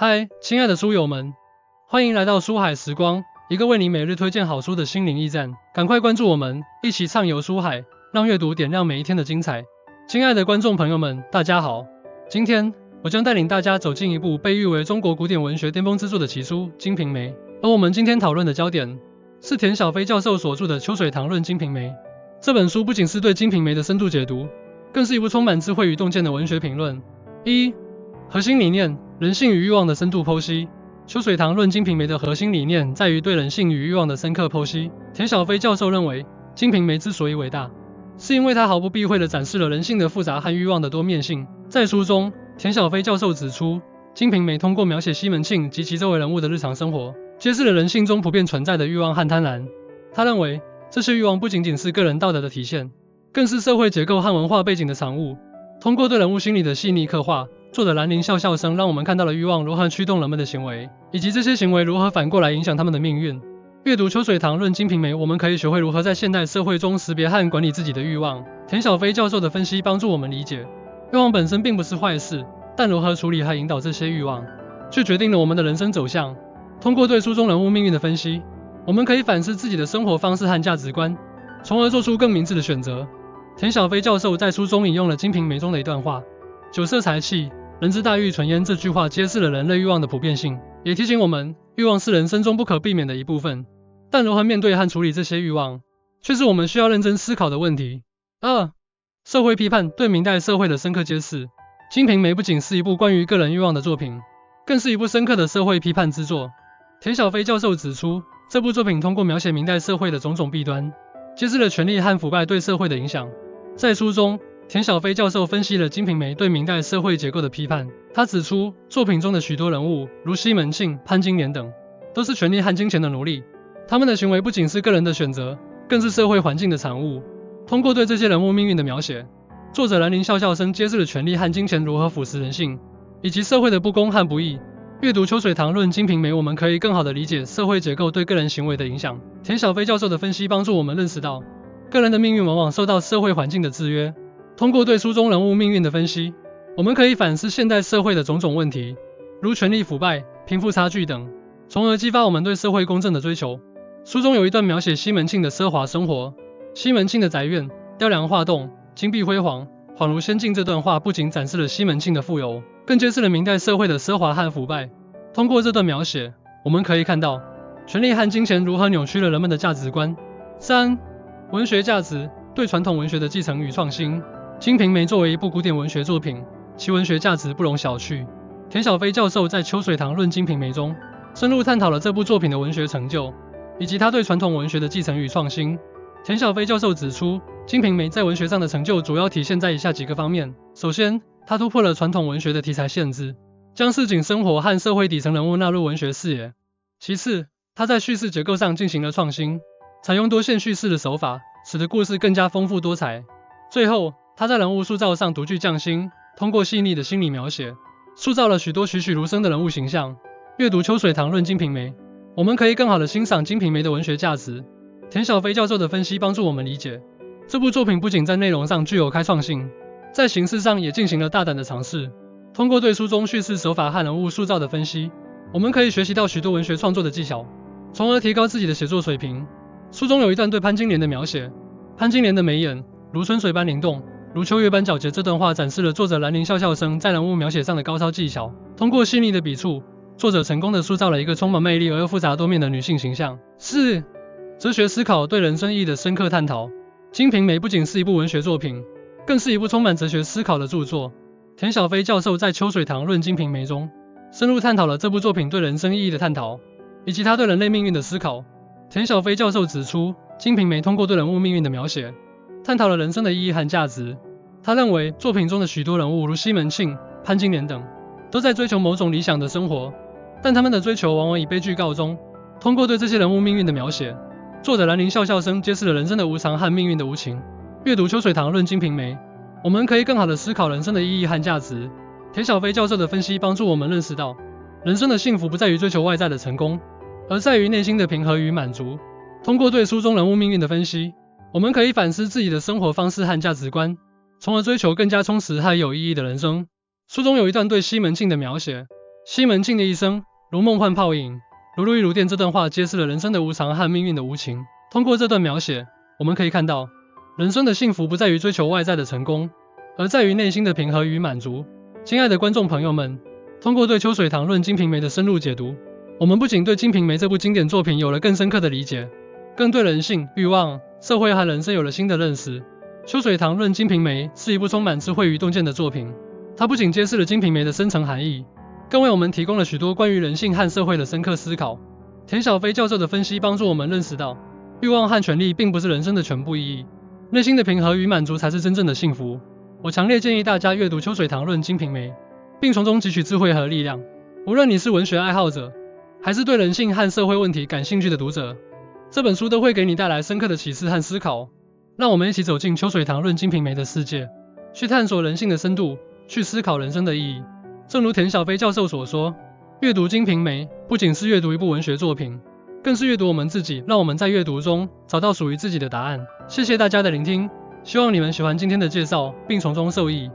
嗨，亲爱的书友们，欢迎来到书海时光，一个为你每日推荐好书的心灵驿站。赶快关注我们，一起畅游书海，让阅读点亮每一天的精彩。亲爱的观众朋友们，大家好，今天我将带领大家走进一部被誉为中国古典文学巅峰之作的奇书《金瓶梅》，而我们今天讨论的焦点是田小飞教授所著的《秋水堂论金瓶梅》。这本书不仅是对金瓶梅的深度解读，更是一部充满智慧与洞见的文学评论。核心理念：人性与欲望的深度剖析。秋水堂论金瓶梅的核心理念在于对人性与欲望的深刻剖析。田小飞教授认为，金瓶梅之所以伟大，是因为它毫不避讳地展示了人性的复杂和欲望的多面性。在书中，田小飞教授指出，金瓶梅通过描写西门庆及其周围人物的日常生活，揭示了人性中普遍存在的欲望和贪婪。他认为，这些欲望不仅仅是个人道德的体现，更是社会结构和文化背景的产物。通过对人物心理的细腻刻画，作者兰陵笑笑生让我们看到了欲望如何驱动人们的行为，以及这些行为如何反过来影响他们的命运。阅读《秋水堂论金瓶梅》，我们可以学会如何在现代社会中识别和管理自己的欲望。田小飞教授的分析帮助我们理解，欲望本身并不是坏事，但如何处理和引导这些欲望，却决定了我们的人生走向。通过对书中人物命运的分析，我们可以反思自己的生活方式和价值观，从而做出更明智的选择。田小飞教授在书中引用了《金瓶梅》中的一段话：“酒色财气，人之大欲存焉。”这句话揭示了人类欲望的普遍性，也提醒我们，欲望是人生中不可避免的一部分，但如何面对和处理这些欲望，却是我们需要认真思考的问题。社会批判对明代社会的深刻揭示。《金瓶梅》不仅是一部关于个人欲望的作品，更是一部深刻的社会批判之作。田小飞教授指出，这部作品通过描写明代社会的种种弊端，揭示了权力和腐败对社会的影响。在书中，田小飞教授分析了《金瓶梅》对明代社会结构的批判。他指出，作品中的许多人物，如西门庆、潘金莲等，都是权力和金钱的奴隶。他们的行为不仅是个人的选择，更是社会环境的产物。通过对这些人物命运的描写，作者兰陵笑笑生揭示了权力和金钱如何腐蚀人性，以及社会的不公和不义。阅读《秋水堂论金瓶梅》，我们可以更好地理解社会结构对个人行为的影响。田小飞教授的分析帮助我们认识到，个人的命运往往受到社会环境的制约。通过对书中人物命运的分析，我们可以反思现代社会的种种问题，如权力腐败、贫富差距等，从而激发我们对社会公正的追求。书中有一段描写西门庆的奢华生活，西门庆的宅院雕梁画栋，金碧辉煌，恍如仙境。这段话不仅展示了西门庆的富有，更揭示了明代社会的奢华和腐败。通过这段描写，我们可以看到权力和金钱如何扭曲了人们的价值观。文学价值对传统文学的继承与创新。《金瓶梅》作为一部古典文学作品，其文学价值不容小觑。田小飞教授在《秋水堂论金瓶梅》中，深入探讨了这部作品的文学成就，以及他对传统文学的继承与创新。田小飞教授指出，《金瓶梅》在文学上的成就主要体现在以下几个方面。首先，他突破了传统文学的题材限制，将市井生活和社会底层人物纳入文学视野。其次，他在叙事结构上进行了创新，采用多线叙事的手法，使得故事更加丰富多彩。最后，他在人物塑造上独具匠心，通过细腻的心理描写，塑造了许多栩栩如生的人物形象。阅读《秋水堂论金瓶梅》，我们可以更好地欣赏《金瓶梅》的文学价值。田小飞教授的分析帮助我们理解，这部作品不仅在内容上具有开创性，在形式上也进行了大胆的尝试。通过对书中叙事手法和人物塑造的分析，我们可以学习到许多文学创作的技巧，从而提高自己的写作水平。书中有一段对潘金莲的描写，潘金莲的眉眼如春水般灵动，如秋月般皎洁。这段话展示了作者兰陵笑笑生在人物描写上的高超技巧。通过细腻的笔触，作者成功地塑造了一个充满魅力而又复杂多面的女性形象。哲学思考对人生意义的深刻探讨。《金瓶梅》不仅是一部文学作品，更是一部充满哲学思考的著作。田小飞教授在《秋水堂论金瓶梅》中，深入探讨了这部作品对人生意义的探讨，以及他对人类命运的思考。田小飞教授指出，《金瓶梅》通过对人物命运的描写，探讨了人生的意义和价值。他认为，作品中的许多人物如西门庆、潘金莲等，都在追求某种理想的生活，但他们的追求往往以悲剧告终。通过对这些人物命运的描写，作者兰陵笑笑生揭示了人生的无常和命运的无情。阅读《秋水堂论金瓶梅》，我们可以更好地思考人生的意义和价值。田小飞教授的分析帮助我们认识到，人生的幸福不在于追求外在的成功，而在于内心的平和与满足。通过对书中人物命运的分析，我们可以反思自己的生活方式和价值观，从而追求更加充实和有意义的人生。书中有一段对西门庆的描写，西门庆的一生如梦幻泡影，如露亦如电，这段话揭示了人生的无常和命运的无情。通过这段描写，我们可以看到，人生的幸福不在于追求外在的成功，而在于内心的平和与满足。亲爱的观众朋友们，通过对秋水堂论《金瓶梅》的深入解读，我们不仅对《金瓶梅》这部经典作品有了更深刻的理解，更对人性、欲望、社会和人生有了新的认识。秋水堂论《金瓶梅》是一部充满智慧与洞见的作品，它不仅揭示了《金瓶梅》的深层含义，更为我们提供了许多关于人性和社会的深刻思考。田小飞教授的分析帮助我们认识到，欲望和权力并不是人生的全部意义，内心的平和与满足才是真正的幸福。我强烈建议大家阅读秋水堂论《金瓶梅》，并从中汲取智慧和力量。无论你是文学爱好者，还是对人性和社会问题感兴趣的读者，这本书都会给你带来深刻的启示和思考。让我们一起走进秋水堂论《金瓶梅》的世界，去探索人性的深度，去思考人生的意义。正如田小飞教授所说，阅读《金瓶梅》不仅是阅读一部文学作品，更是阅读我们自己，让我们在阅读中找到属于自己的答案。谢谢大家的聆听，希望你们喜欢今天的介绍，并从中受益。